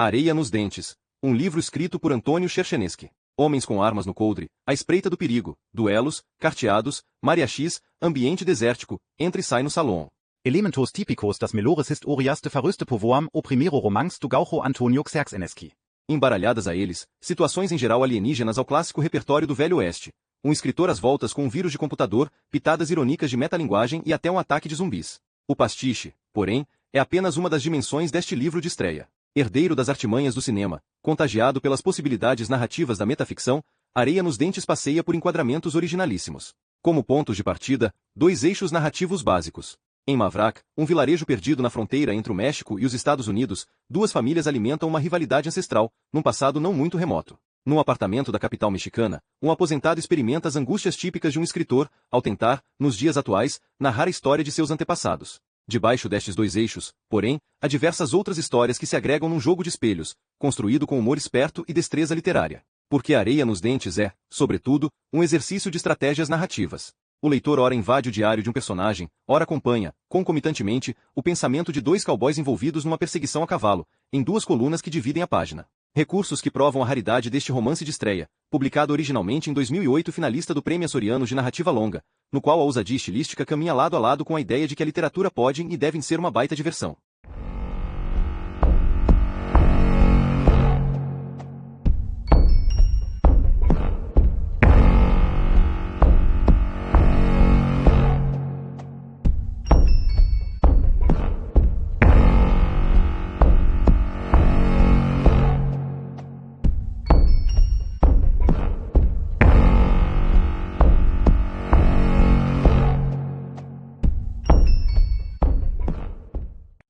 Areia nos Dentes, um livro escrito por Antônio Cherchenesky. Homens com armas no coldre, à espreita do perigo, duelos, carteados, mariachis, ambiente desértico, entra e sai no salão. Elementos típicos das melhores historias de Faruste Povoam o primeiro romance do gaúcho Antônio Cherchenesky. Embaralhadas a eles, situações em geral alienígenas ao clássico repertório do Velho Oeste. Um escritor às voltas com um vírus de computador, pitadas irônicas de metalinguagem e até um ataque de zumbis. O pastiche, porém, é apenas uma das dimensões deste livro de estreia. Herdeiro das artimanhas do cinema, contagiado pelas possibilidades narrativas da metaficção, Areia nos Dentes passeia por enquadramentos originalíssimos. Como pontos de partida, dois eixos narrativos básicos. Em Mavrak, um vilarejo perdido na fronteira entre o México e os Estados Unidos, duas famílias alimentam uma rivalidade ancestral, num passado não muito remoto. Num apartamento da capital mexicana, um aposentado experimenta as angústias típicas de um escritor, ao tentar, nos dias atuais, narrar a história de seus antepassados. Debaixo destes dois eixos, porém, há diversas outras histórias que se agregam num jogo de espelhos, construído com humor esperto e destreza literária. Porque Areia nos Dentes é, sobretudo, um exercício de estratégias narrativas. O leitor ora invade o diário de um personagem, ora acompanha, concomitantemente, o pensamento de dois cowboys envolvidos numa perseguição a cavalo, em duas colunas que dividem a página. Recursos que provam a raridade deste romance de estreia, publicado originalmente em 2008 finalista do Prêmio Açoriano de Narrativa Longa, no qual a ousadia estilística caminha lado a lado com a ideia de que a literatura pode e deve ser uma baita diversão.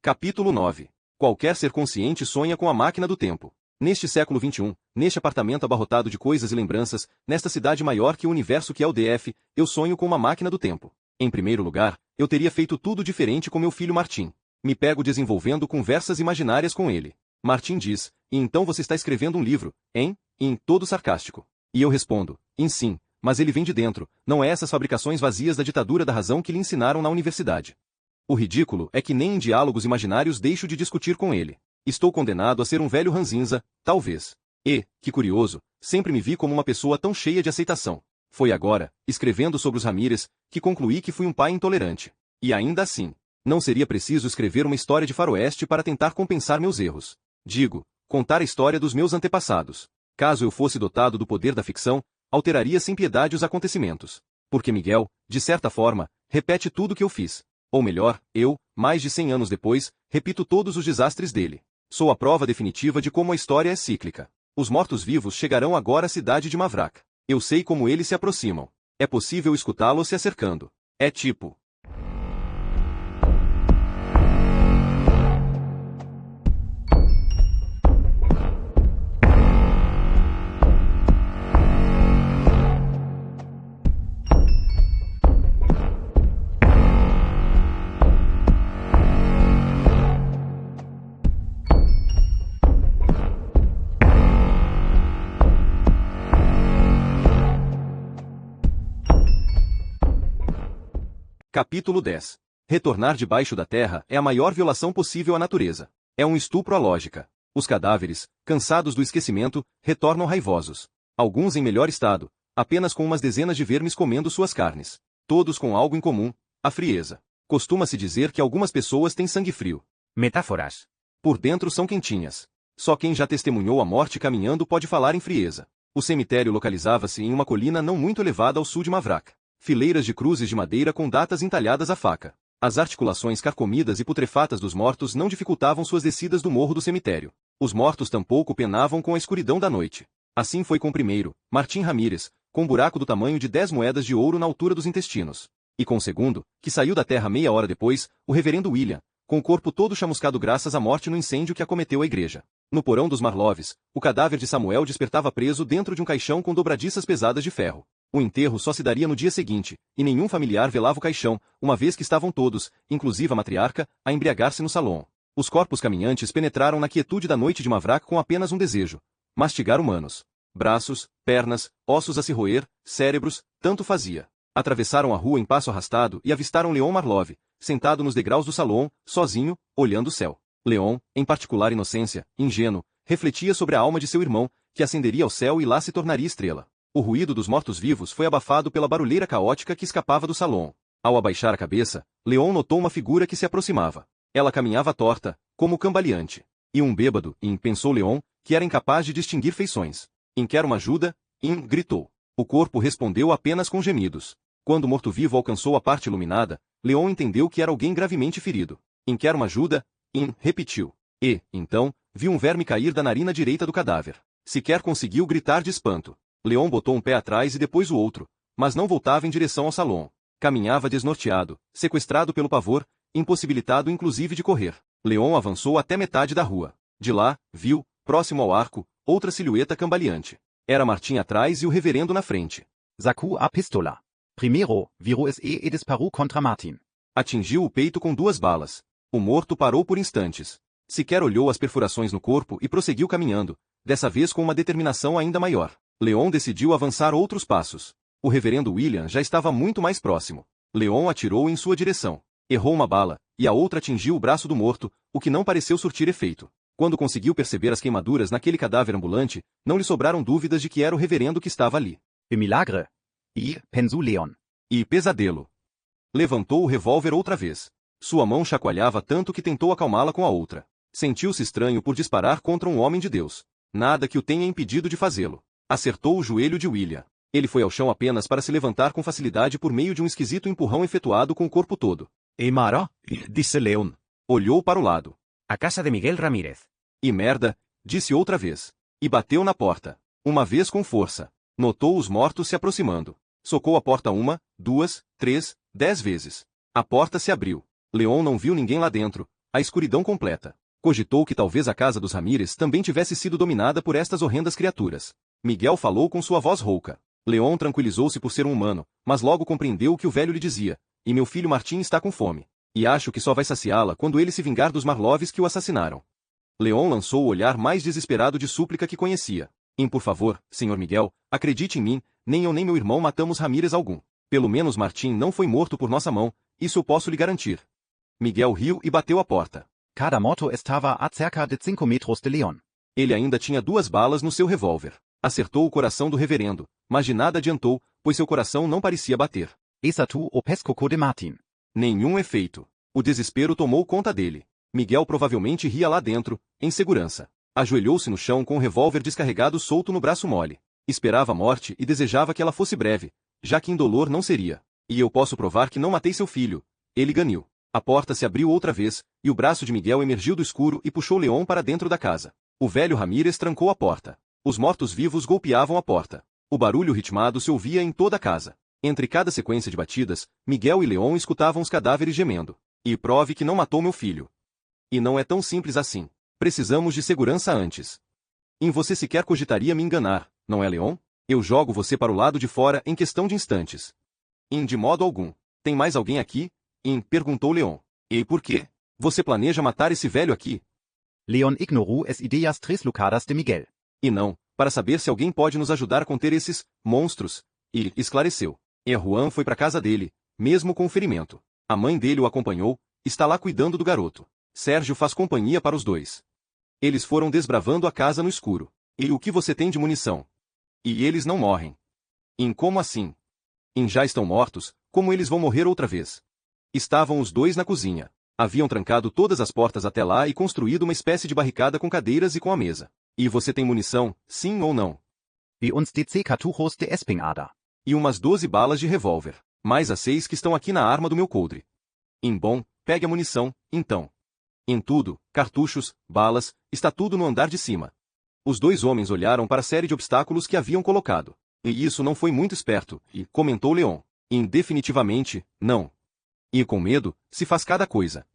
Capítulo 9. Qualquer ser consciente sonha com a máquina do tempo. Neste século XXI, neste apartamento abarrotado de coisas e lembranças, nesta cidade maior que o universo que é o DF, eu sonho com uma máquina do tempo. Em primeiro lugar, eu teria feito tudo diferente com meu filho Martim. Me pego desenvolvendo conversas imaginárias com ele. Martim diz, e então você está escrevendo um livro, hein? Em todo sarcástico. E eu respondo, sim, mas ele vem de dentro, não é essas fabricações vazias da ditadura da razão que lhe ensinaram na universidade. O ridículo é que nem em diálogos imaginários deixo de discutir com ele. Estou condenado a ser um velho ranzinza, talvez. E, que curioso, sempre me vi como uma pessoa tão cheia de aceitação. Foi agora, escrevendo sobre os Ramírez, que concluí que fui um pai intolerante. E ainda assim, não seria preciso escrever uma história de faroeste para tentar compensar meus erros. Digo, contar a história dos meus antepassados. Caso eu fosse dotado do poder da ficção, alteraria sem piedade os acontecimentos. Porque Miguel, de certa forma, repete tudo que eu fiz. Ou melhor, eu, mais de 100 anos depois, repito todos os desastres dele. Sou a prova definitiva de como a história é cíclica. Os mortos-vivos chegarão agora à cidade de Mavrak. Eu sei como eles se aproximam. É possível escutá-los se acercando. É tipo... Capítulo 10. Retornar debaixo da terra é a maior violação possível à natureza. É um estupro à lógica. Os cadáveres, cansados do esquecimento, retornam raivosos. Alguns em melhor estado, apenas com umas dezenas de vermes comendo suas carnes. Todos com algo em comum, a frieza. Costuma-se dizer que algumas pessoas têm sangue frio. Metáforas. Por dentro são quentinhas. Só quem já testemunhou a morte caminhando pode falar em frieza. O cemitério localizava-se em uma colina não muito elevada ao sul de Mavrak. Fileiras de cruzes de madeira com datas entalhadas à faca. As articulações carcomidas e putrefatas dos mortos não dificultavam suas descidas do morro do cemitério. Os mortos tampouco penavam com a escuridão da noite. Assim foi com o primeiro, Martim Ramírez, com um buraco do tamanho de 10 moedas de ouro na altura dos intestinos. E com o segundo, que saiu da terra meia hora depois, o reverendo William, com o corpo todo chamuscado graças à morte no incêndio que acometeu a igreja. No porão dos Marloves, o cadáver de Samuel despertava preso dentro de um caixão com dobradiças pesadas de ferro. O enterro só se daria no dia seguinte, e nenhum familiar velava o caixão, uma vez que estavam todos, inclusive a matriarca, a embriagar-se no salão. Os corpos caminhantes penetraram na quietude da noite de Mavrak com apenas um desejo: mastigar humanos. Braços, pernas, ossos a se roer, cérebros, tanto fazia. Atravessaram a rua em passo arrastado e avistaram Leon Marlov, sentado nos degraus do salão, sozinho, olhando o céu. Leon, em particular inocência, ingênuo, Refletia sobre a alma de seu irmão, que ascenderia ao céu e lá se tornaria estrela. O ruído dos mortos-vivos foi abafado pela barulheira caótica que escapava do salão. Ao abaixar a cabeça, Leon notou uma figura que se aproximava. Ela caminhava torta, como cambaleante. E um bêbado, pensou Leon, que era incapaz de distinguir feições. Quer uma ajuda? Gritou. O corpo respondeu apenas com gemidos. Quando o morto-vivo alcançou a parte iluminada, Leon entendeu que era alguém gravemente ferido. Quer uma ajuda? Repetiu. E, então, viu um verme cair da narina direita do cadáver. Sequer conseguiu gritar de espanto. Leon botou um pé atrás e depois o outro, mas não voltava em direção ao salão. Caminhava desnorteado, sequestrado pelo pavor, impossibilitado inclusive de correr. Leon avançou até metade da rua. De lá, viu, próximo ao arco, outra silhueta cambaleante. Era Martin atrás e o reverendo na frente. Sacu a pistola. Primeiro, viro es e disparu contra Martin. Atingiu o peito com 2 balas. O morto parou por instantes. Sequer olhou as perfurações no corpo e prosseguiu caminhando, dessa vez com uma determinação ainda maior. Leon decidiu avançar outros passos. O reverendo William já estava muito mais próximo. Leon atirou em sua direção. Errou uma bala, e a outra atingiu o braço do morto, o que não pareceu surtir efeito. Quando conseguiu perceber as queimaduras naquele cadáver ambulante, não lhe sobraram dúvidas de que era o reverendo que estava ali. E milagre. E pensou Leon. E pesadelo. Levantou o revólver outra vez. Sua mão chacoalhava tanto que tentou acalmá-la com a outra. Sentiu-se estranho por disparar contra um homem de Deus. Nada que o tenha impedido de fazê-lo. Acertou o joelho de William. Ele foi ao chão apenas para se levantar com facilidade por meio de um esquisito empurrão efetuado com o corpo todo. E Mara, disse Leon. Olhou para o lado. A casa de Miguel Ramírez. E merda, disse outra vez. E bateu na porta. Uma vez com força. Notou os mortos se aproximando. Socou a porta 1, 2, 3, 10 vezes. A porta se abriu. Leon não viu ninguém lá dentro. A escuridão completa. Cogitou que talvez a casa dos Ramírez também tivesse sido dominada por estas horrendas criaturas. Miguel falou com sua voz rouca. Leon tranquilizou-se por ser um humano, mas logo compreendeu o que o velho lhe dizia. E meu filho Martim está com fome. E acho que só vai saciá-la quando ele se vingar dos Marloves que o assassinaram. Leon lançou o olhar mais desesperado de súplica que conhecia. Por favor, senhor Miguel, acredite em mim, nem eu nem meu irmão matamos Ramírez algum. Pelo menos Martim não foi morto por nossa mão, isso eu posso lhe garantir. Miguel riu e bateu a porta. Cada morto estava a cerca de 5 metros de Leon. Ele ainda tinha 2 balas no seu revólver. Acertou o coração do reverendo, mas de nada adiantou, pois seu coração não parecia bater. Exatu o pescoço de Martin. Nenhum efeito. O desespero tomou conta dele. Miguel provavelmente ria lá dentro, em segurança. Ajoelhou-se no chão com o revólver descarregado solto no braço mole. Esperava a morte e desejava que ela fosse breve, já que indolor não seria. E eu posso provar que não matei seu filho. Ele ganiu. A porta se abriu outra vez, e o braço de Miguel emergiu do escuro e puxou Leon para dentro da casa. O velho Ramírez trancou a porta. Os mortos-vivos golpeavam a porta. O barulho ritmado se ouvia em toda a casa. Entre cada sequência de batidas, Miguel e Leon escutavam os cadáveres gemendo. E prove que não matou meu filho. E não é tão simples assim. Precisamos de segurança antes. Você sequer cogitaria me enganar, não é, Leon? Eu jogo você para o lado de fora em questão de instantes. De modo algum. Tem mais alguém aqui? Perguntou Leon. E por quê? Você planeja matar esse velho aqui? Leon ignorou as ideias tresloucadas de Miguel. E não, para saber se alguém pode nos ajudar a conter esses monstros. E esclareceu. Juan foi para casa dele, mesmo com o ferimento. A mãe dele o acompanhou, está lá cuidando do garoto. Sérgio faz companhia para os dois. Eles foram desbravando a casa no escuro. E o que você tem de munição? E eles não morrem. Como assim? Já estão mortos, como eles vão morrer outra vez? Estavam os dois na cozinha. Haviam trancado todas as portas até lá e construído uma espécie de barricada com cadeiras e com a mesa. E você tem munição, sim ou não? E uns 10 cartuchos de espingarda. E umas 12 balas de revólver. Mais as 6 que estão aqui na arma do meu coldre. Bom, pegue a munição, então. Tudo, cartuchos, balas, está tudo no andar de cima. Os dois homens olharam para a série de obstáculos que haviam colocado. E isso não foi muito esperto, comentou Leon. Definitivamente, não. E com medo, se faz cada coisa.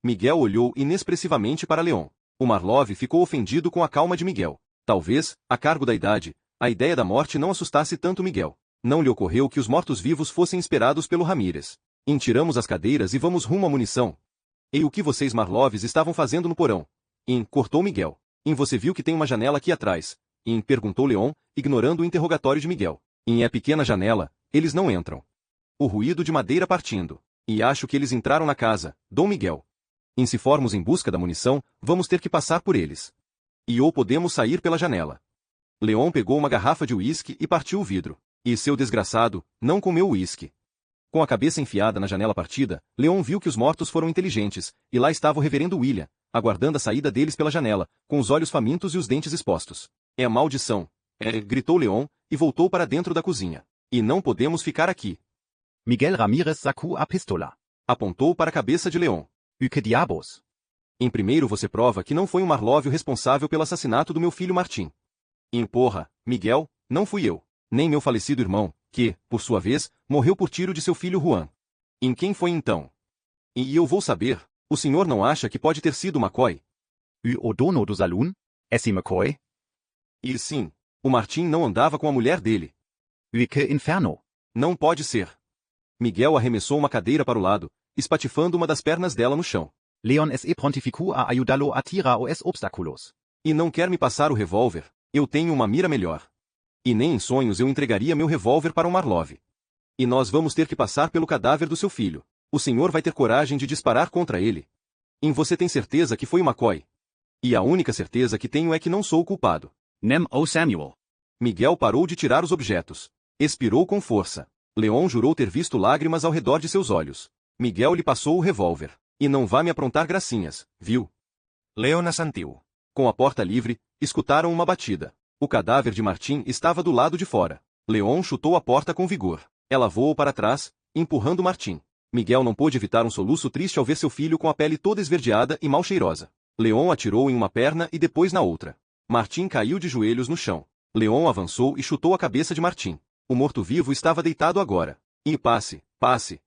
Miguel olhou inexpressivamente para Leon. O Marlov ficou ofendido com a calma de Miguel. Talvez, a cargo da idade, a ideia da morte não assustasse tanto Miguel. Não lhe ocorreu que os mortos-vivos fossem esperados pelo Ramírez. Tiramos as cadeiras e vamos rumo à munição. E o que vocês Marlovs estavam fazendo no porão? Cortou Miguel. Você viu que tem uma janela aqui atrás? Perguntou Leon, ignorando o interrogatório de Miguel. É pequena janela, eles não entram. O ruído de madeira partindo. E acho que eles entraram na casa, Dom Miguel. Se formos em busca da munição, vamos ter que passar por eles. E ou podemos sair pela janela. Leon pegou uma garrafa de uísque e partiu o vidro. E seu desgraçado, não comeu o uísque. Com a cabeça enfiada na janela partida, Leon viu que os mortos foram inteligentes, e lá estava o reverendo William, aguardando a saída deles pela janela, com os olhos famintos e os dentes expostos. É a maldição! Gritou Leon, e voltou para dentro da cozinha. E não podemos ficar aqui. Miguel Ramírez sacou a pistola. Apontou para a cabeça de Leon. Que diabos? Em primeiro você prova que não foi o Marlov o responsável pelo assassinato do meu filho Martim. Porra, Miguel, não fui eu. Nem meu falecido irmão, que, por sua vez, morreu por tiro de seu filho Juan. Em quem foi então? E eu vou saber, o senhor não acha que pode ter sido McCoy? O dono do saloon? Esse McCoy? E sim, o Martim não andava com a mulher dele. Que inferno! Não pode ser. Miguel arremessou uma cadeira para o lado, espatifando uma das pernas dela no chão. Leon se prontificou a ajudá-lo a tirar os obstáculos. E não quer me passar o revólver? Eu tenho uma mira melhor. E nem em sonhos eu entregaria meu revólver para um Marlov. E nós vamos ter que passar pelo cadáver do seu filho. O senhor vai ter coragem de disparar contra ele. E você tem certeza que foi o McCoy? E a única certeza que tenho é que não sou o culpado. Nem o Samuel. Miguel parou de tirar os objetos. Expirou com força. Leon jurou ter visto lágrimas ao redor de seus olhos. Miguel lhe passou o revólver. E não vá me aprontar gracinhas, viu? Leon assentiu. Com a porta livre, escutaram uma batida. O cadáver de Martim estava do lado de fora. Leon chutou a porta com vigor. Ela voou para trás, empurrando Martim. Miguel não pôde evitar um soluço triste ao ver seu filho com a pele toda esverdeada e mal cheirosa. Leon atirou em uma perna e depois na outra. Martim caiu de joelhos no chão. Leon avançou e chutou a cabeça de Martim. O morto-vivo estava deitado agora. E passe, passe!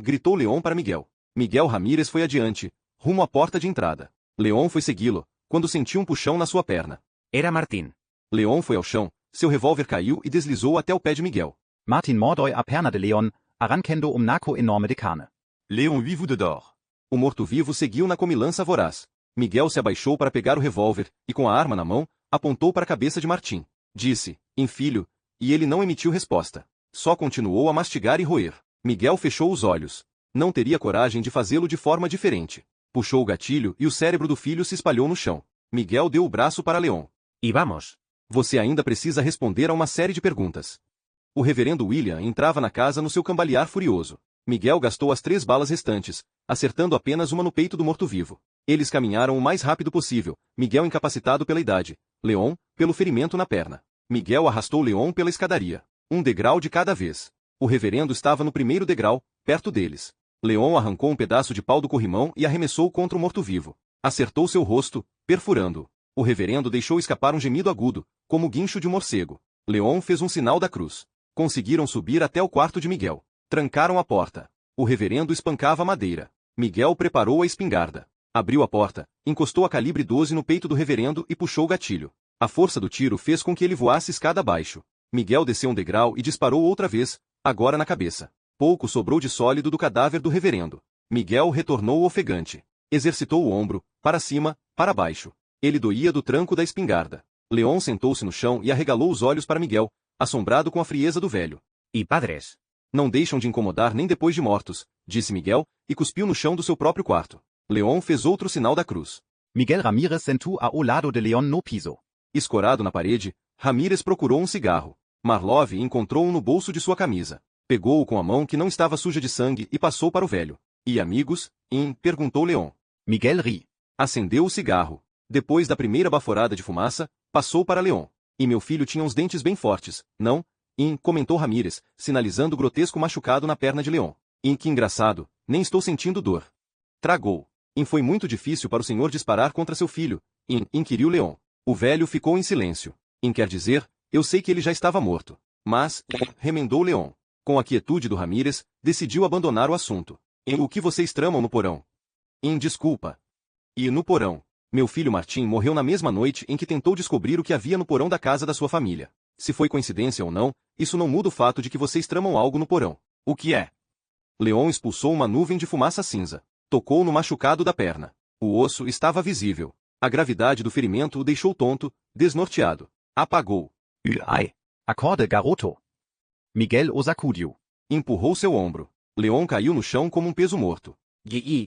Gritou Leon para Miguel. Miguel Ramírez foi adiante, rumo à porta de entrada. Leon foi segui-lo, quando sentiu um puxão na sua perna. Era Martin. Leon foi ao chão, seu revólver caiu e deslizou até o pé de Miguel. Martin mordoi a perna de Leon, arrancando naco enorme de carne. Leon vivo de dor. O morto-vivo seguiu na comilança voraz. Miguel se abaixou para pegar o revólver, e com a arma na mão, apontou para a cabeça de Martim. Disse, filho, e ele não emitiu resposta. Só continuou a mastigar e roer. Miguel fechou os olhos. Não teria coragem de fazê-lo de forma diferente. Puxou o gatilho e o cérebro do filho se espalhou no chão. Miguel deu o braço para Leon. E vamos. Você ainda precisa responder a uma série de perguntas. O reverendo William entrava na casa no seu cambalear furioso. Miguel gastou as 3 balas restantes, acertando apenas uma no peito do morto-vivo. Eles caminharam o mais rápido possível, Miguel incapacitado pela idade, Leon, pelo ferimento na perna. Miguel arrastou Leon pela escadaria. Um degrau de cada vez. O reverendo estava no primeiro degrau, perto deles. Leon arrancou um pedaço de pau do corrimão e arremessou contra o morto-vivo. Acertou seu rosto, perfurando-o. O reverendo deixou escapar um gemido agudo, como o guincho de um morcego. Leon fez um sinal da cruz. Conseguiram subir até o quarto de Miguel. Trancaram a porta. O reverendo espancava a madeira. Miguel preparou a espingarda. Abriu a porta, encostou a calibre 12 no peito do reverendo e puxou o gatilho. A força do tiro fez com que ele voasse escada abaixo. Miguel desceu um degrau e disparou outra vez, agora na cabeça. Pouco sobrou de sólido do cadáver do reverendo. Miguel retornou ofegante. Exercitou o ombro, para cima, para baixo. Ele doía do tranco da espingarda. Leon sentou-se no chão e arregalou os olhos para Miguel, assombrado com a frieza do velho. E padres? Não deixam de incomodar nem depois de mortos, disse Miguel, e cuspiu no chão do seu próprio quarto. Leon fez outro sinal da cruz. Miguel Ramírez sentou ao lado de Leon no piso. Escorado na parede, Ramírez procurou um cigarro. Marlov encontrou um no bolso de sua camisa. Pegou-o com a mão que não estava suja de sangue e passou para o velho. E amigos? Perguntou Leon. Miguel ri. Acendeu o cigarro. Depois da primeira baforada de fumaça, passou para Leon. E meu filho tinha uns dentes bem fortes, não? Comentou Ramírez, sinalizando o grotesco machucado na perna de Leon. Que engraçado, nem estou sentindo dor. Tragou. Foi muito difícil para o senhor disparar contra seu filho, inquiriu Leon. O velho ficou em silêncio. Quer dizer, eu sei que ele já estava morto. Mas, remendou Leon. Com a quietude do Ramírez, decidiu abandonar o assunto. O que vocês tramam no porão? Desculpa. E no porão? Meu filho Martim morreu na mesma noite em que tentou descobrir o que havia no porão da casa da sua família. Se foi coincidência ou não, isso não muda o fato de que vocês tramam algo no porão. O que é? Leon expulsou uma nuvem de fumaça cinza. Tocou no machucado da perna. O osso estava visível. A gravidade do ferimento o deixou tonto, desnorteado. Apagou. Ai. Acorde, garoto. Miguel o sacudiu. Empurrou seu ombro. Leon caiu no chão como um peso morto.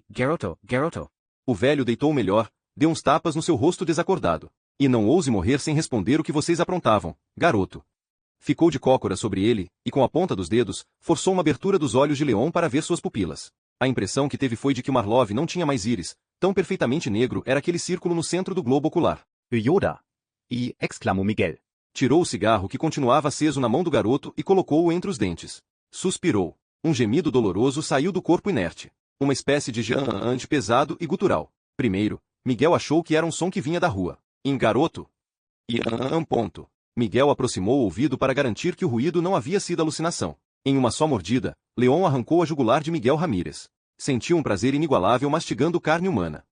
Garoto. O velho deitou melhor, deu uns tapas no seu rosto desacordado. E não ouse morrer sem responder o que vocês aprontavam, garoto. Ficou de cócoras sobre ele, e com a ponta dos dedos, forçou uma abertura dos olhos de Leon para ver suas pupilas. A impressão que teve foi de que Marlov não tinha mais íris, tão perfeitamente negro era aquele círculo no centro do globo ocular. Yoda. E exclamou Miguel. Tirou o cigarro que continuava aceso na mão do garoto e colocou-o entre os dentes. Suspirou. Um gemido doloroso saiu do corpo inerte. Uma espécie de ante pesado e gutural. Primeiro, Miguel achou que era um som que vinha da rua. Garoto? Ponto. Miguel aproximou o ouvido para garantir que o ruído não havia sido alucinação. Em uma só mordida, Leon arrancou a jugular de Miguel Ramírez. Sentiu um prazer inigualável mastigando carne humana.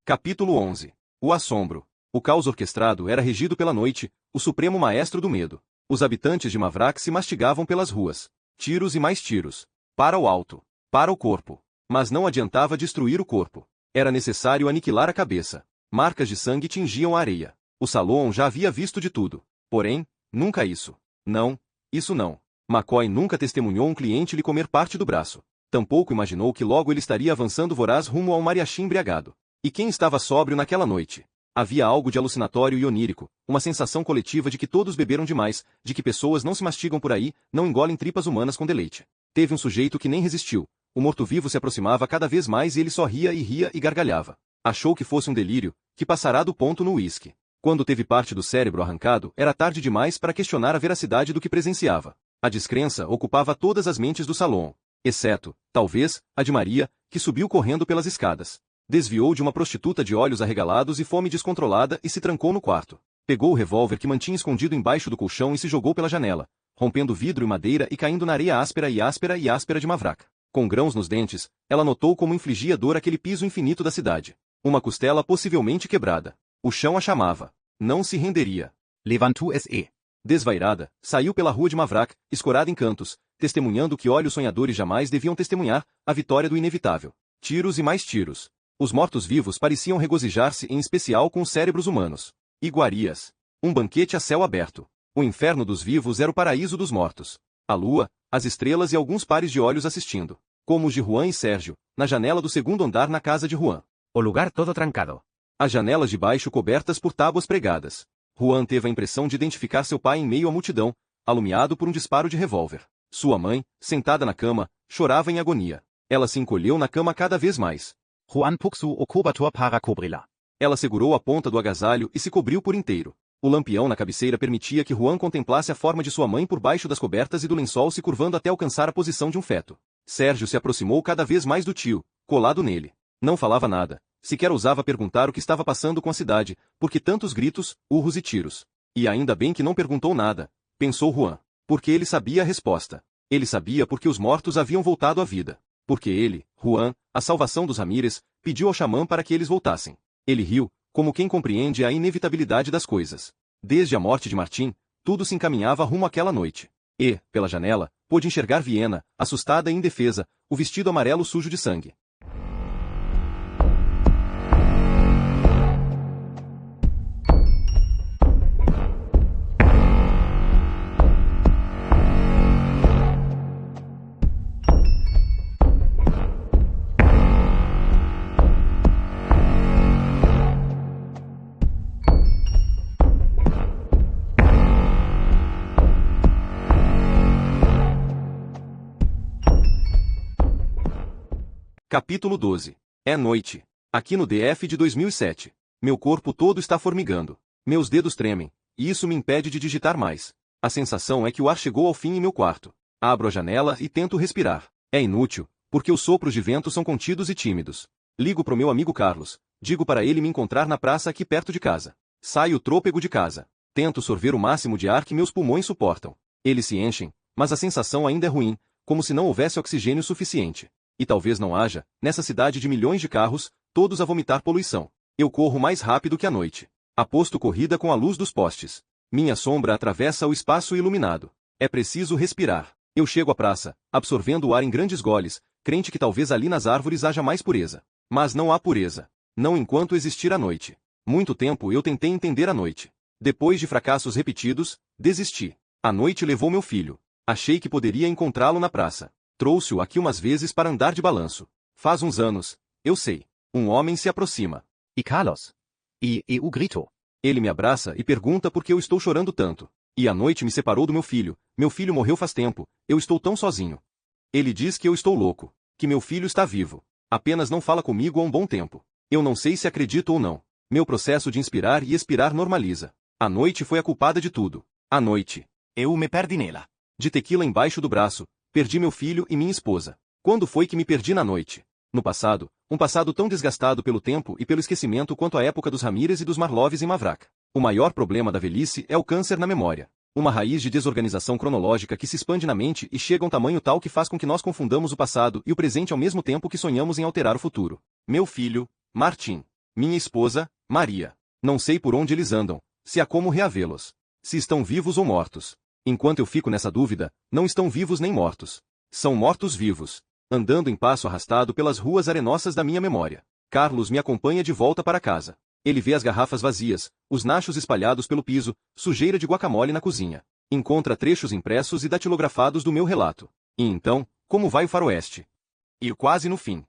Capítulo 11. O assombro. O caos orquestrado era regido pela noite, o supremo maestro do medo. Os habitantes de Mavrak se mastigavam pelas ruas. Tiros e mais tiros. Para o alto. Para o corpo. Mas não adiantava destruir o corpo. Era necessário aniquilar a cabeça. Marcas de sangue tingiam a areia. O Salom já havia visto de tudo. Porém, nunca isso. Não, isso não. McCoy nunca testemunhou um cliente lhe comer parte do braço. Tampouco imaginou que logo ele estaria avançando voraz rumo ao mariachi embriagado. E quem estava sóbrio naquela noite? Havia algo de alucinatório e onírico, uma sensação coletiva de que todos beberam demais, de que pessoas não se mastigam por aí, não engolem tripas humanas com deleite. Teve um sujeito que nem resistiu. O morto-vivo se aproximava cada vez mais e ele só ria e gargalhava. Achou que fosse um delírio, que passará do ponto no uísque. Quando teve parte do cérebro arrancado, era tarde demais para questionar a veracidade do que presenciava. A descrença ocupava todas as mentes do salão, exceto, talvez, a de Maria, que subiu correndo pelas escadas. Desviou de uma prostituta de olhos arregalados e fome descontrolada e se trancou no quarto. Pegou o revólver que mantinha escondido embaixo do colchão e se jogou pela janela, rompendo vidro e madeira e caindo na areia áspera de Mavrak. Com grãos nos dentes, ela notou como infligia dor aquele piso infinito da cidade. Uma costela possivelmente quebrada. O chão a chamava. Não se renderia. Levantou-se. Desvairada, saiu pela rua de Mavrak, escorada em cantos, testemunhando o que olhos sonhadores jamais deviam testemunhar, a vitória do inevitável. Tiros e mais tiros. Os mortos-vivos pareciam regozijar-se em especial com os cérebros humanos. Iguarias. Um banquete a céu aberto. O inferno dos vivos era o paraíso dos mortos. A lua, as estrelas e alguns pares de olhos assistindo. Como os de Juan e Sérgio, na janela do segundo andar na casa de Juan. O lugar todo trancado. As janelas de baixo cobertas por tábuas pregadas. Juan teve a impressão de identificar seu pai em meio à multidão, alumiado por um disparo de revólver. Sua mãe, sentada na cama, chorava em agonia. Ela se encolheu na cama cada vez mais. Juan puxou o cobertor para cobri-la. Ela segurou a ponta do agasalho e se cobriu por inteiro. O lampião na cabeceira permitia que Juan contemplasse a forma de sua mãe por baixo das cobertas e do lençol se curvando até alcançar a posição de um feto. Sérgio se aproximou cada vez mais do tio, colado nele. Não falava nada, sequer ousava perguntar o que estava passando com a cidade, porque tantos gritos, urros e tiros. E ainda bem que não perguntou nada, pensou Juan. Porque ele sabia a resposta. Ele sabia porque os mortos haviam voltado à vida. Porque ele, Juan, a salvação dos Ramírez, pediu ao xamã para que eles voltassem. Ele riu, como quem compreende a inevitabilidade das coisas. Desde a morte de Martim, tudo se encaminhava rumo àquela noite. E, pela janela, pôde enxergar Viena, assustada e indefesa, o vestido amarelo sujo de sangue. Capítulo 12. É noite. Aqui no DF de 2007. Meu corpo todo está formigando. Meus dedos tremem, e isso me impede de digitar mais. A sensação é que o ar chegou ao fim em meu quarto. Abro a janela e tento respirar. É inútil, porque os sopros de vento são contidos e tímidos. Ligo pro meu amigo Carlos. Digo para ele me encontrar na praça aqui perto de casa. Saio trôpego de casa. Tento sorver o máximo de ar que meus pulmões suportam. Eles se enchem, mas a sensação ainda é ruim, como se não houvesse oxigênio suficiente. E talvez não haja, nessa cidade de milhões de carros, todos a vomitar poluição. Eu corro mais rápido que a noite. Aposto corrida com a luz dos postes. Minha sombra atravessa o espaço iluminado. É preciso respirar. Eu chego à praça, absorvendo o ar em grandes goles, crente que talvez ali nas árvores haja mais pureza. Mas não há pureza. Não enquanto existir a noite. Muito tempo eu tentei entender a noite. Depois de fracassos repetidos, desisti. A noite levou meu filho. Achei que poderia encontrá-lo na praça. Trouxe-o aqui umas vezes para andar de balanço. Faz uns anos, eu sei. Um homem se aproxima. E Carlos? E eu grito. Ele me abraça e pergunta por que eu estou chorando tanto. E a noite me separou do meu filho. Meu filho morreu faz tempo. Eu estou tão sozinho. Ele diz que eu estou louco. Que meu filho está vivo. Apenas não fala comigo há um bom tempo. Eu não sei se acredito ou não. Meu processo de inspirar e expirar normaliza. A noite foi a culpada de tudo. A noite. Eu me perdi nela. De tequila embaixo do braço, perdi meu filho e minha esposa. Quando foi que me perdi na noite? No passado, um passado tão desgastado pelo tempo e pelo esquecimento quanto a época dos Ramírez e dos Marloves em Mavraca. O maior problema da velhice é o câncer na memória. Uma raiz de desorganização cronológica que se expande na mente e chega a um tamanho tal que faz com que nós confundamos o passado e o presente ao mesmo tempo que sonhamos em alterar o futuro. Meu filho, Martim. Minha esposa, Maria. Não sei por onde eles andam, se há como reavê-los. Se estão vivos ou mortos. Enquanto eu fico nessa dúvida, não estão vivos nem mortos. São mortos-vivos. Andando em passo arrastado pelas ruas arenosas da minha memória. Carlos me acompanha de volta para casa. Ele vê as garrafas vazias, os nachos espalhados pelo piso, sujeira de guacamole na cozinha. Encontra trechos impressos e datilografados do meu relato. E então, como vai o faroeste? E quase no fim.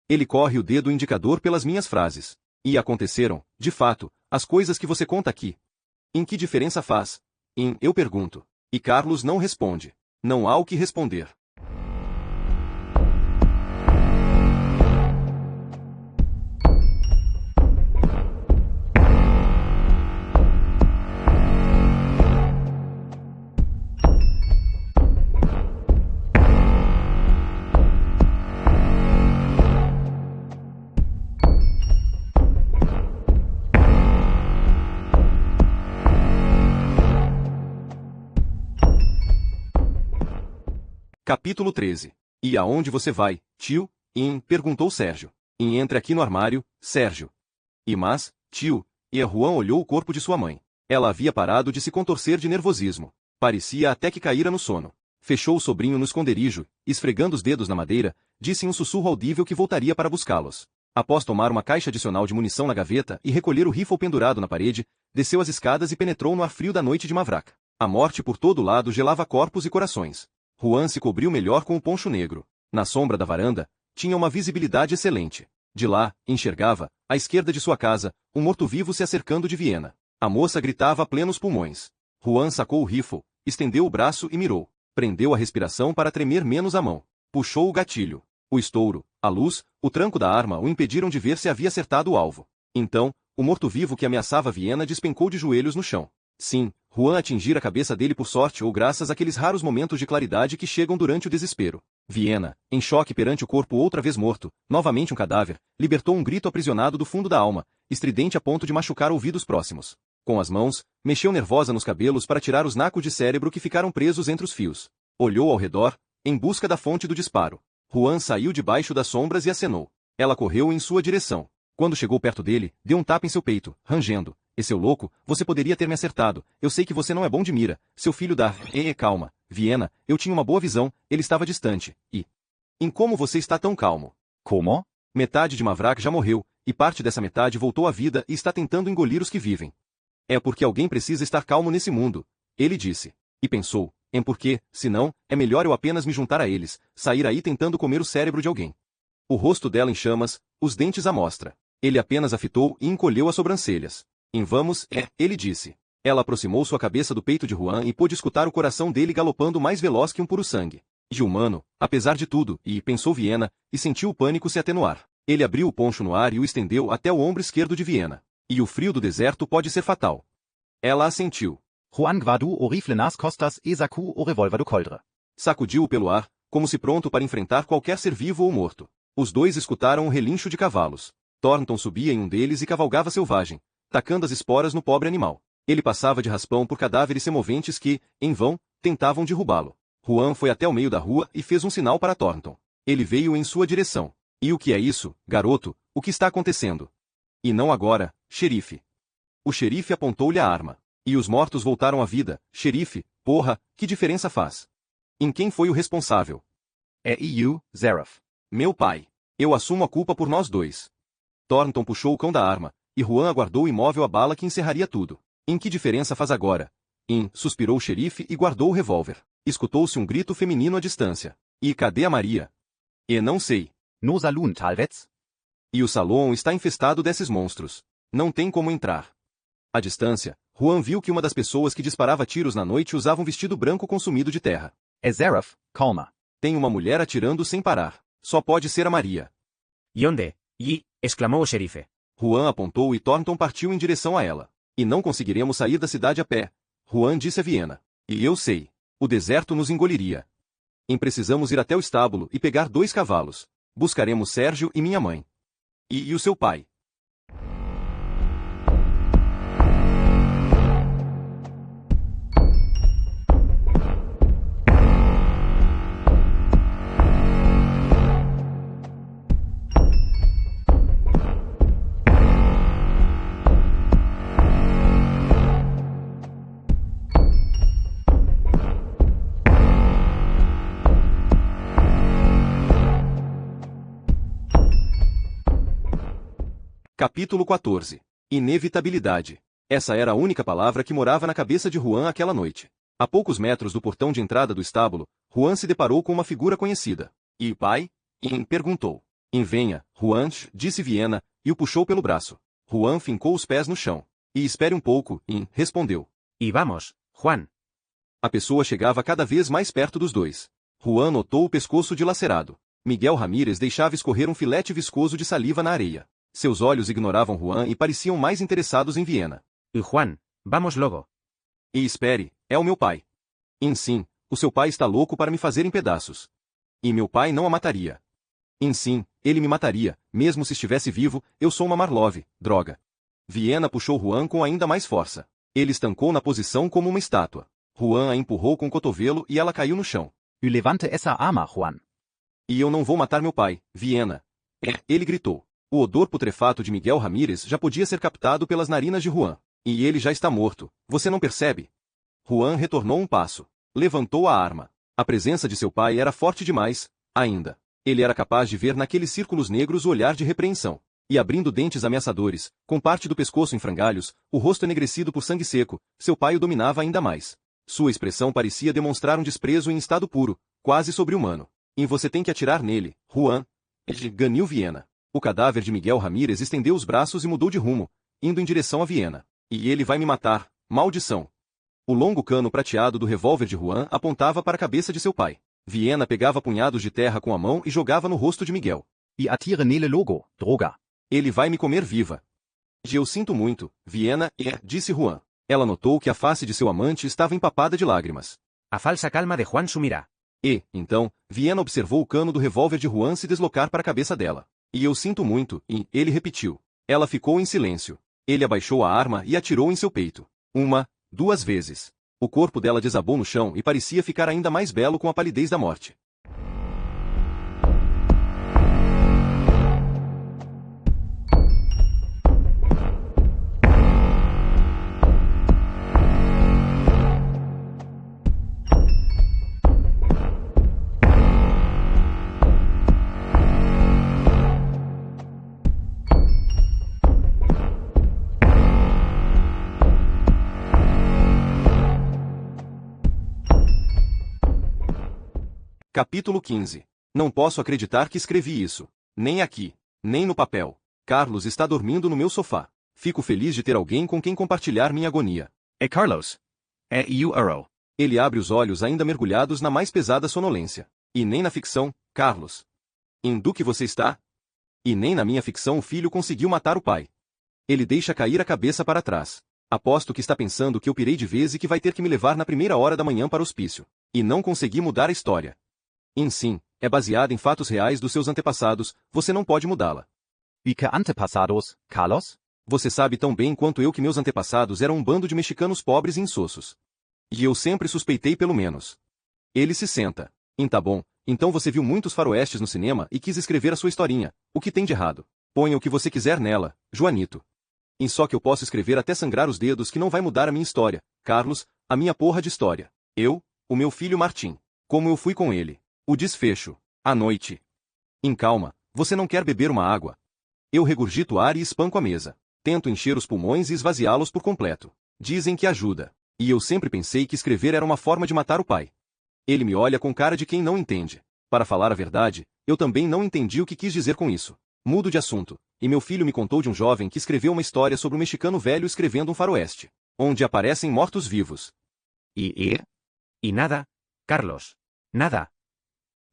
Ele corre o dedo indicador pelas minhas frases. E aconteceram, de fato, as coisas que você conta aqui. Em que diferença faz? Eu pergunto. E Carlos não responde. Não há o que responder. Capítulo 13. E aonde você vai, tio? Perguntou Sérgio. Entre aqui no armário, Sérgio. Mas, tio, Juan olhou o corpo de sua mãe. Ela havia parado de se contorcer de nervosismo. Parecia até que caíra no sono. Fechou o sobrinho no esconderijo, esfregando os dedos na madeira, disse em um sussurro audível que voltaria para buscá-los. Após tomar uma caixa adicional de munição na gaveta e recolher o rifle pendurado na parede, desceu as escadas e penetrou no ar frio da noite de Mavraca. A morte por todo lado gelava corpos e corações. Juan se cobriu melhor com o poncho negro. Na sombra da varanda, tinha uma visibilidade excelente. De lá, enxergava, à esquerda de sua casa, um morto-vivo se acercando de Viena. A moça gritava a plenos pulmões. Juan sacou o rifle, estendeu o braço e mirou. Prendeu a respiração para tremer menos a mão. Puxou o gatilho. O estouro, a luz, o tranco da arma o impediram de ver se havia acertado o alvo. Então, o morto-vivo que ameaçava Viena despencou de joelhos no chão. Sim, Juan atingira a cabeça dele por sorte ou graças àqueles raros momentos de claridade que chegam durante o desespero. Viena, em choque perante o corpo outra vez morto, novamente um cadáver, libertou um grito aprisionado do fundo da alma, estridente a ponto de machucar ouvidos próximos. Com as mãos, mexeu nervosa nos cabelos para tirar os nacos de cérebro que ficaram presos entre os fios. Olhou ao redor, em busca da fonte do disparo. Juan saiu debaixo das sombras e acenou. Ela correu em sua direção. Quando chegou perto dele, deu um tapa em seu peito, rangendo. Seu louco, você poderia ter me acertado. Eu sei que você não é bom de mira. Seu filho da... calma. Viena, eu tinha uma boa visão, ele estava distante. Em como você está tão calmo? Como? Metade de Mavrak já morreu, e parte dessa metade voltou à vida e está tentando engolir os que vivem. É porque alguém precisa estar calmo nesse mundo, ele disse. E pensou, porque, senão, é melhor eu apenas me juntar a eles, sair aí tentando comer o cérebro de alguém. O rosto dela em chamas, os dentes à mostra. Ele apenas a fitou e encolheu as sobrancelhas. Vamos, ele disse. Ela aproximou sua cabeça do peito de Juan e pôde escutar o coração dele galopando mais veloz que um puro sangue. De humano, apesar de tudo, pensou Viena, e sentiu o pânico se atenuar. Ele abriu o poncho no ar e o estendeu até o ombro esquerdo de Viena. E o frio do deserto pode ser fatal. Ela assentiu. Juan guardu o rifle nas costas e sacu o revólver do coldre. Sacudiu-o pelo ar, como se pronto para enfrentar qualquer ser vivo ou morto. Os dois escutaram um relincho de cavalos. Thornton subia em um deles e cavalgava selvagem, tacando as esporas no pobre animal. Ele passava de raspão por cadáveres semoventes que, em vão, tentavam derrubá-lo. Juan foi até o meio da rua e fez um sinal para Thornton. Ele veio em sua direção. E o que é isso, garoto? O que está acontecendo? E não agora, xerife. O xerife apontou-lhe a arma. E os mortos voltaram à vida. Xerife, porra, que diferença faz? Em quem foi o responsável? É EU, Zareth. Meu pai. Eu assumo a culpa por nós dois. Thornton puxou o cão da arma, e Juan aguardou imóvel a bala que encerraria tudo. Em que diferença faz agora? Suspirou o xerife e guardou o revólver. Escutou-se um grito feminino à distância. E cadê a Maria? E não sei. No Saloon, Talvez? E o salão está infestado desses monstros. Não tem como entrar. À distância, Juan viu que uma das pessoas que disparava tiros na noite usava um vestido branco consumido de terra. É Zareth, calma. Tem uma mulher atirando sem parar. Só pode ser a Maria. ¿Y onde? Y, exclamou o xerife. Juan apontou e Thornton partiu em direção a ela. E não conseguiremos sair da cidade a pé. Juan disse a Viena. E eu sei. O deserto nos engoliria. Precisamos ir até o estábulo e pegar 2 cavalos. Buscaremos Sérgio e minha mãe. E o seu pai? Capítulo 14. Inevitabilidade. Essa era a única palavra que morava na cabeça de Juan aquela noite. A poucos metros do portão de entrada do estábulo, Juan se deparou com uma figura conhecida. E pai? Perguntou. Venha, Juan, disse Viena, e o puxou pelo braço. Juan fincou os pés no chão. E espere um pouco, respondeu. Y vamos, Juan. A pessoa chegava cada vez mais perto dos dois. Juan notou o pescoço dilacerado. Miguel Ramírez deixava escorrer um filete viscoso de saliva na areia. Seus olhos ignoravam Juan e pareciam mais interessados em Viena. Y Juan, vamos logo. E espere, é o meu pai. Sim, o seu pai está louco para me fazer em pedaços. E meu pai não a mataria. Sim, ele me mataria, mesmo se estivesse vivo, eu sou uma Marlov, droga. Viena puxou Juan com ainda mais força. Ele estancou na posição como uma estátua. Juan a empurrou com o cotovelo e ela caiu no chão. U levante essa arma, Juan. E eu não vou matar meu pai, Viena. Ele gritou. O odor putrefato de Miguel Ramírez já podia ser captado pelas narinas de Juan. E ele já está morto, você não percebe? Juan retornou um passo. Levantou a arma. A presença de seu pai era forte demais, ainda. Ele era capaz de ver naqueles círculos negros o olhar de repreensão. E abrindo dentes ameaçadores, com parte do pescoço em frangalhos, o rosto enegrecido por sangue seco, seu pai o dominava ainda mais. Sua expressão parecia demonstrar um desprezo em estado puro, quase sobre-humano. E você tem que atirar nele, Juan. Ganiu Viena. O cadáver de Miguel Ramírez estendeu os braços e mudou de rumo, indo em direção a Viena. E ele vai me matar, maldição. O longo cano prateado do revólver de Juan apontava para a cabeça de seu pai. Viena pegava punhados de terra com a mão e jogava no rosto de Miguel. E atire nele logo, droga. Ele vai me comer viva. Eu sinto muito, Viena, disse Juan. Ela notou que a face de seu amante estava empapada de lágrimas. A falsa calma de Juan sumirá. Então, Viena observou o cano do revólver de Juan se deslocar para a cabeça dela. E eu sinto muito, ele repetiu. Ela ficou em silêncio. Ele abaixou a arma e atirou em seu peito. 1, 2 vezes. O corpo dela desabou no chão e parecia ficar ainda mais belo com a palidez da morte. Capítulo 15. Não posso acreditar que escrevi isso. Nem aqui. Nem no papel. Carlos está dormindo no meu sofá. Fico feliz de ter alguém com quem compartilhar minha agonia. É Carlos. É you, Earl. Ele abre os olhos ainda mergulhados na mais pesada sonolência. E nem na ficção, Carlos. Do que você está? E nem na minha ficção o filho conseguiu matar o pai. Ele deixa cair a cabeça para trás. Aposto que está pensando que eu pirei de vez e que vai ter que me levar na primeira hora da manhã para o hospício. E não consegui mudar a história. Sim, é baseada em fatos reais dos seus antepassados, você não pode mudá-la. E que antepassados, Carlos? Você sabe tão bem quanto eu que meus antepassados eram um bando de mexicanos pobres e insossos. E eu sempre suspeitei pelo menos. Ele se senta. Tá bom, então você viu muitos faroestes no cinema e quis escrever a sua historinha. O que tem de errado? Ponha o que você quiser nela, Joanito. Em só que eu posso escrever até sangrar os dedos que não vai mudar a minha história. Carlos, a minha porra de história. Eu, o meu filho Martim. Como eu fui com ele. O desfecho. À noite. Em calma, você não quer beber uma água? Eu regurgito ar e espanco a mesa. Tento encher os pulmões e esvaziá-los por completo. Dizem que ajuda. E eu sempre pensei que escrever era uma forma de matar o pai. Ele me olha com cara de quem não entende. Para falar a verdade, eu também não entendi o que quis dizer com isso. Mudo de assunto, e meu filho me contou de um jovem que escreveu uma história sobre um mexicano velho escrevendo um faroeste, onde aparecem mortos-vivos. ¿Y? ¿Y nada, Carlos? Nada.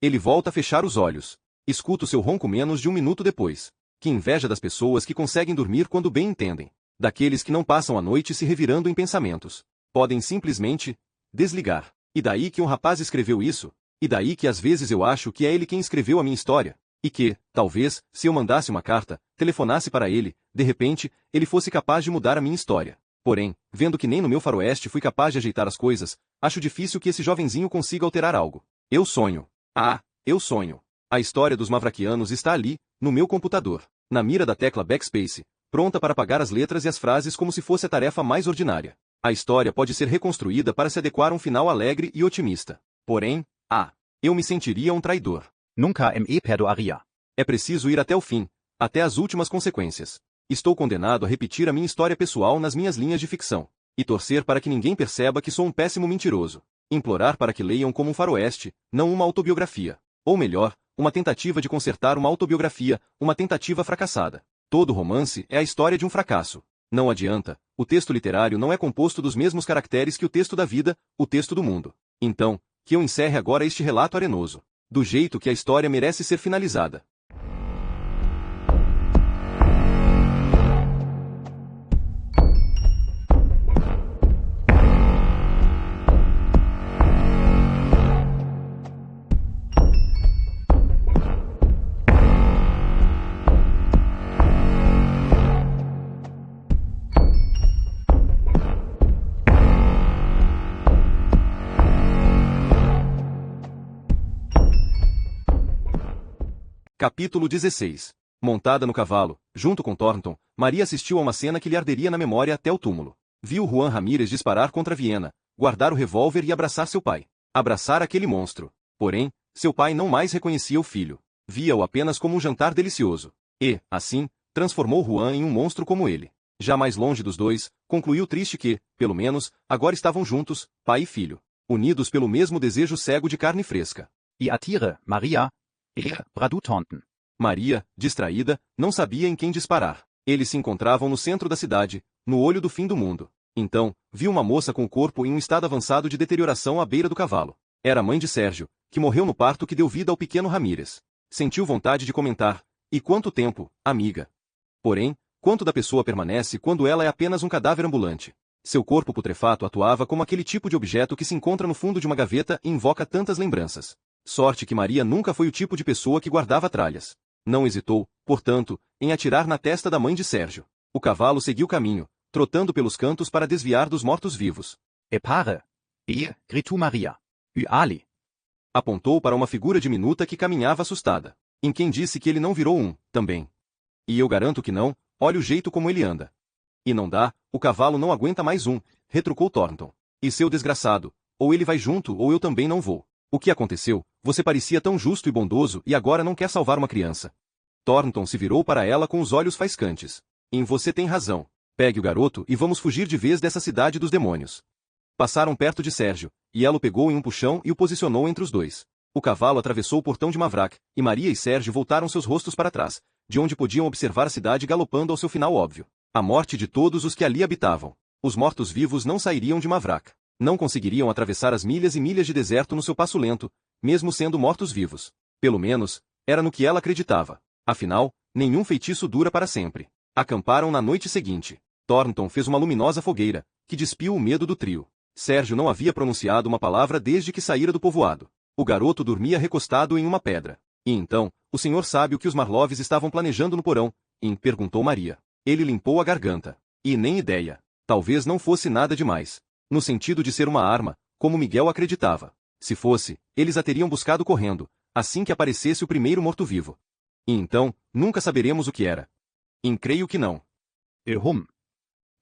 Ele volta a fechar os olhos. Escuto seu ronco menos de um minuto depois. Que inveja das pessoas que conseguem dormir quando bem entendem. Daqueles que não passam a noite se revirando em pensamentos. Podem simplesmente desligar. E daí que um rapaz escreveu isso? E daí que às vezes eu acho que é ele quem escreveu a minha história? E que, talvez, se eu mandasse uma carta, telefonasse para ele, de repente, ele fosse capaz de mudar a minha história. Porém, vendo que nem no meu faroeste fui capaz de ajeitar as coisas, acho difícil que esse jovenzinho consiga alterar algo. Eu sonho. Ah, eu sonho. A história dos Mavraquianos está ali, no meu computador, na mira da tecla backspace, pronta para apagar as letras e as frases como se fosse a tarefa mais ordinária. A história pode ser reconstruída para se adequar a um final alegre e otimista. Porém, eu me sentiria um traidor. Nunca me perdoaria. É preciso ir até o fim, até as últimas consequências. Estou condenado a repetir a minha história pessoal nas minhas linhas de ficção. E torcer para que ninguém perceba que sou um péssimo mentiroso. Implorar para que leiam como um faroeste, não uma autobiografia. Ou melhor, uma tentativa de consertar uma autobiografia, uma tentativa fracassada. Todo romance é a história de um fracasso. Não adianta, o texto literário não é composto dos mesmos caracteres que o texto da vida, o texto do mundo. Então, que eu encerre agora este relato arenoso. Do jeito que a história merece ser finalizada. Capítulo 16. Montada no cavalo, junto com Thornton, Maria assistiu a uma cena que lhe arderia na memória até o túmulo. Viu Juan Ramírez disparar contra Viena, guardar o revólver e abraçar seu pai. Abraçar aquele monstro. Porém, seu pai não mais reconhecia o filho. Via-o apenas como um jantar delicioso. E, assim, transformou Juan em um monstro como ele. Já mais longe dos dois, concluiu triste que, pelo menos, agora estavam juntos, pai e filho. Unidos pelo mesmo desejo cego de carne fresca. E atire, Maria. Bradu Thornton. Maria, distraída, não sabia em quem disparar. Eles se encontravam no centro da cidade, no olho do fim do mundo. Então, viu uma moça com o corpo em um estado avançado de deterioração à beira do cavalo. Era a mãe de Sérgio, que morreu no parto que deu vida ao pequeno Ramírez. Sentiu vontade de comentar. E quanto tempo, amiga? Porém, quanto da pessoa permanece quando ela é apenas um cadáver ambulante? Seu corpo putrefato atuava como aquele tipo de objeto que se encontra no fundo de uma gaveta e invoca tantas lembranças. Sorte que Maria nunca foi o tipo de pessoa que guardava tralhas. Não hesitou, portanto, em atirar na testa da mãe de Sérgio. O cavalo seguiu caminho, trotando pelos cantos para desviar dos mortos-vivos. Epare. Gritou Maria. Ali. Apontou para uma figura diminuta que caminhava assustada. Em quem disse que ele não virou um, também. E eu garanto que não, olha o jeito como ele anda. E não dá, o cavalo não aguenta mais um, retrucou Thornton. E seu desgraçado, ou ele vai junto ou eu também não vou. O que aconteceu? Você parecia tão justo e bondoso e agora não quer salvar uma criança. Thornton se virou para ela com os olhos faiscantes. Em você tem razão. Pegue o garoto e vamos fugir de vez dessa cidade dos demônios. Passaram perto de Sérgio, e ela o pegou em um puxão e o posicionou entre os dois. O cavalo atravessou o portão de Mavrak, e Maria e Sérgio voltaram seus rostos para trás, de onde podiam observar a cidade galopando ao seu final óbvio. A morte de todos os que ali habitavam. Os mortos-vivos não sairiam de Mavrak. Não conseguiriam atravessar as milhas e milhas de deserto no seu passo lento, mesmo sendo mortos-vivos. Pelo menos, era no que ela acreditava. Afinal, nenhum feitiço dura para sempre. Acamparam na noite seguinte. Thornton fez uma luminosa fogueira, que despiu o medo do trio. Sérgio não havia pronunciado uma palavra desde que saíra do povoado. O garoto dormia recostado em uma pedra. E então, o senhor sabe o que os Marloves estavam planejando no porão? Perguntou Maria. Ele limpou a garganta. E nem ideia. Talvez não fosse nada demais. No sentido de ser uma arma, como Miguel acreditava. Se fosse, eles a teriam buscado correndo, assim que aparecesse o primeiro morto-vivo. E então, nunca saberemos o que era. Creio que não.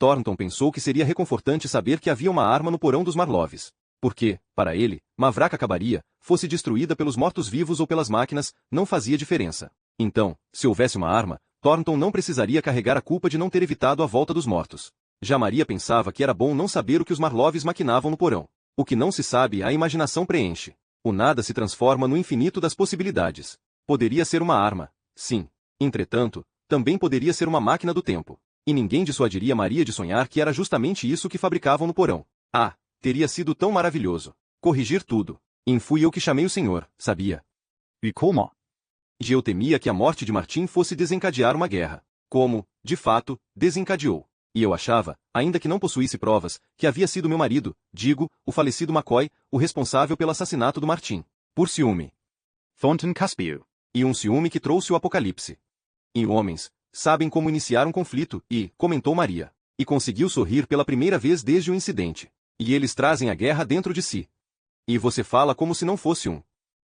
Thornton pensou que seria reconfortante saber que havia uma arma no porão dos Marloves. Porque, para ele, Mavrak acabaria, fosse destruída pelos mortos-vivos ou pelas máquinas, não fazia diferença. Então, se houvesse uma arma, Thornton não precisaria carregar a culpa de não ter evitado a volta dos mortos. Já Maria pensava que era bom não saber o que os Marloves maquinavam no porão. O que não se sabe, a imaginação preenche. O nada se transforma no infinito das possibilidades. Poderia ser uma arma, sim. Entretanto, também poderia ser uma máquina do tempo. E ninguém dissuadiria Maria de sonhar que era justamente isso que fabricavam no porão. Ah, teria sido tão maravilhoso. Corrigir tudo. E fui eu que chamei o senhor, sabia? Wie como? E eu temia que a morte de Martin fosse desencadear uma guerra. Como, de fato, desencadeou. E eu achava, ainda que não possuísse provas, que havia sido meu marido, digo, o falecido McCoy, o responsável pelo assassinato do Martin. Por ciúme. Thornton Caspian. E um ciúme que trouxe o apocalipse. E homens sabem como iniciar um conflito, e, comentou Maria. E conseguiu sorrir pela primeira vez desde o incidente. E eles trazem a guerra dentro de si. E você fala como se não fosse um.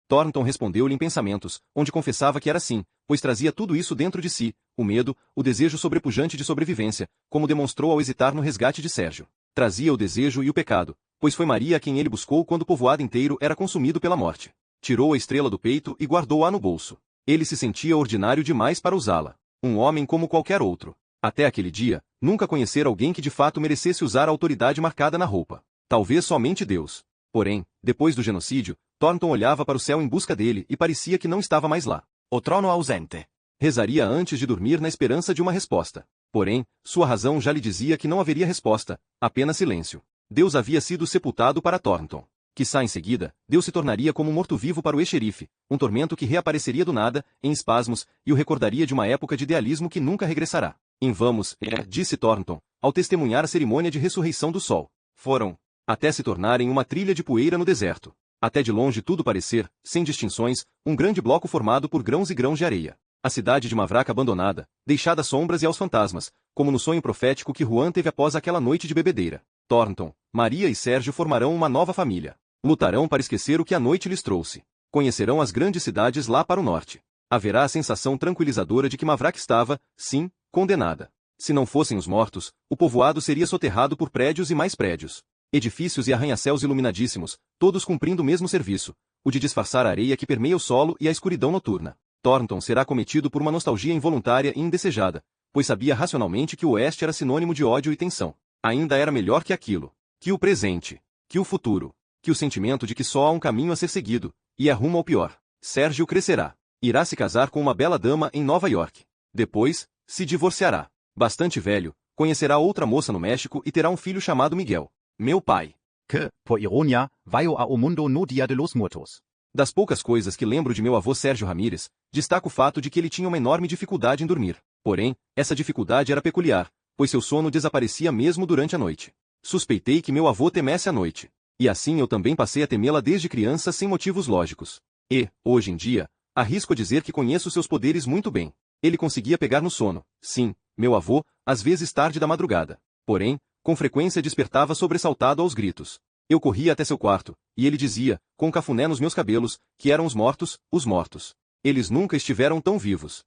Thornton respondeu-lhe em pensamentos, onde confessava que era assim, pois trazia tudo isso dentro de si, o medo, o desejo sobrepujante de sobrevivência, como demonstrou ao hesitar no resgate de Sérgio. Trazia o desejo e o pecado, pois foi Maria a quem ele buscou quando o povoado inteiro era consumido pela morte. Tirou a estrela do peito e guardou-a no bolso. Ele se sentia ordinário demais para usá-la. Um homem como qualquer outro. Até aquele dia, nunca conhecera alguém que de fato merecesse usar a autoridade marcada na roupa. Talvez somente Deus. Porém, depois do genocídio, Thornton olhava para o céu em busca dele e parecia que não estava mais lá. O trono ausente. Rezaria antes de dormir na esperança de uma resposta. Porém, sua razão já lhe dizia que não haveria resposta, apenas silêncio. Deus havia sido sepultado para Thornton. Quiçá em seguida, Deus se tornaria como um morto-vivo para o ex-xerife, um tormento que reapareceria do nada, em espasmos, e o recordaria de uma época de idealismo que nunca regressará. Vamos, disse Thornton, ao testemunhar a cerimônia de ressurreição do sol. Foram, até se tornarem uma trilha de poeira no deserto. Até de longe tudo parecer, sem distinções, um grande bloco formado por grãos e grãos de areia. A cidade de Mavrak abandonada, deixada às sombras e aos fantasmas, como no sonho profético que Juan teve após aquela noite de bebedeira. Thornton, Maria e Sérgio formarão uma nova família. Lutarão para esquecer o que a noite lhes trouxe. Conhecerão as grandes cidades lá para o norte. Haverá a sensação tranquilizadora de que Mavrak estava, sim, condenada. Se não fossem os mortos, o povoado seria soterrado por prédios e mais prédios. Edifícios e arranha-céus iluminadíssimos, todos cumprindo o mesmo serviço, o de disfarçar a areia que permeia o solo e a escuridão noturna. Thornton será cometido por uma nostalgia involuntária e indesejada, pois sabia racionalmente que o oeste era sinônimo de ódio e tensão. Ainda era melhor que aquilo, que o presente, que o futuro, que o sentimento de que só há um caminho a ser seguido, e é rumo ao pior. Sérgio crescerá. Irá se casar com uma bela dama em Nova York. Depois, se divorciará. Bastante velho, conhecerá outra moça no México e terá um filho chamado Miguel. Meu pai. Que, por ironia, vaio ao mundo no dia de los muertos. Das poucas coisas que lembro de meu avô Sérgio Ramírez, destaco o fato de que ele tinha uma enorme dificuldade em dormir. Porém, essa dificuldade era peculiar, pois seu sono desaparecia mesmo durante a noite. Suspeitei que meu avô temesse a noite. E assim eu também passei a temê-la desde criança sem motivos lógicos. E, hoje em dia, arrisco a dizer que conheço seus poderes muito bem. Ele conseguia pegar no sono, sim, meu avô, às vezes tarde da madrugada. Porém, com frequência despertava sobressaltado aos gritos. Eu corria até seu quarto, e ele dizia, com cafuné nos meus cabelos, que eram os mortos, os mortos. Eles nunca estiveram tão vivos.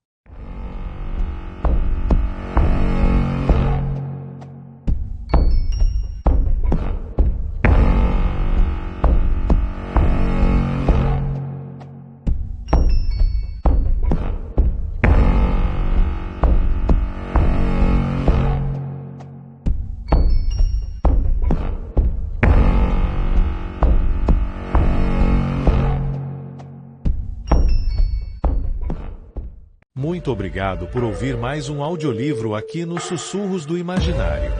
Muito obrigado por ouvir mais um audiolivro aqui no Sussurros do Imaginário.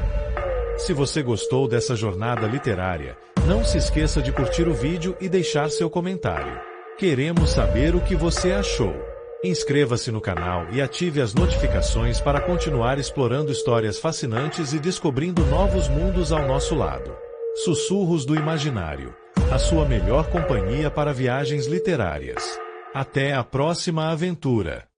Se você gostou dessa jornada literária, não se esqueça de curtir o vídeo e deixar seu comentário. Queremos saber o que você achou. Inscreva-se no canal e ative as notificações para continuar explorando histórias fascinantes e descobrindo novos mundos ao nosso lado. Sussurros do Imaginário, a sua melhor companhia para viagens literárias. Até a próxima aventura!